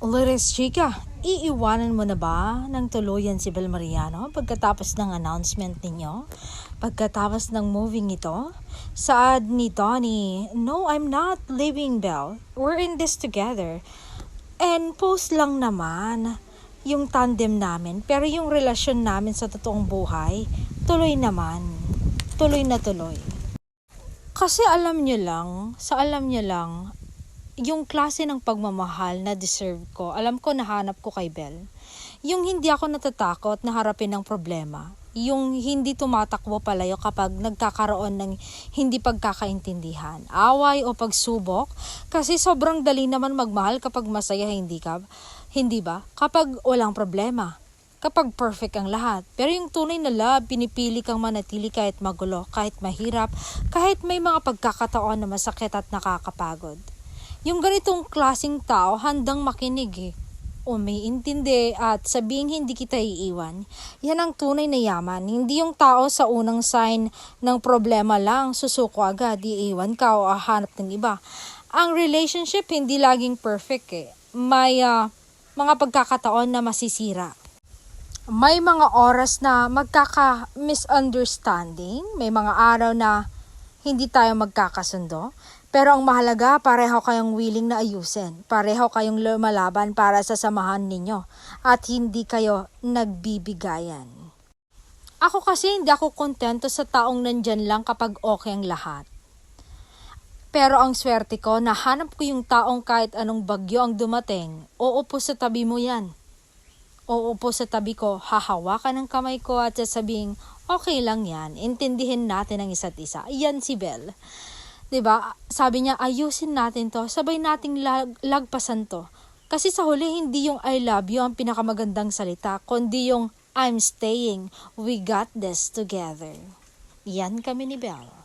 Lores Chica, iiwanan mo na ba ng tuluyan si Bel Mariano pagkatapos ng announcement ninyo? Pagkatapos ng moving ito? Saad ni Donnie, "No, I'm not leaving Bel. We're in this together." And post lang naman yung tandem namin, pero yung relasyon namin sa totoong buhay, tuloy naman. Tuloy na tuloy. Kasi alam nyo lang, yung klase ng pagmamahal na deserve ko, alam ko nahanap ko kay Bel. Yung hindi ako natatakot na harapin ng problema. Yung hindi tumatakbo palayo kapag nagkakaroon ng hindi pagkakaintindihan, away o pagsubok. Kasi sobrang dali naman magmahal kapag masaya, hindi ba? Kapag walang problema. Kapag perfect ang lahat. Pero yung tunay na love, pinipili kang manatili kahit magulo, kahit mahirap, kahit may mga pagkakataon na masakit at nakakapagod. Yung ganitong klaseng tao, handang makinig umiintindi at sabing hindi kita iiwan. Yan ang tunay na yaman. Hindi yung tao sa unang sign ng problema lang, susuko agad, iiwan ka o hanap ng iba. Ang relationship hindi laging perfect May mga pagkakataon na masisira. May mga oras na magkaka-misunderstanding, may mga araw na hindi tayo magkakasundo, pero ang mahalaga, pareho kayong willing na ayusin, pareho kayong lumalaban para sa samahan ninyo, at hindi kayo nagbibigayan. Ako kasi hindi ako kontento sa taong nandyan lang kapag okay ang lahat. Pero ang swerte ko, nahanap ko yung taong kahit anong bagyo ang dumating, uupo sa tabi mo yan. Uupo sa tabi ko, hahawakan ng kamay ko at sasabing, okay lang yan, intindihin natin ang isa't isa. Yan si Bel. 'Di ba? Sabi niya, ayusin natin to, sabay nating lagpasan to. Kasi sa huli, hindi yung I love you ang pinakamagandang salita, kundi yung I'm staying, we got this together. Yan kami ni Bel.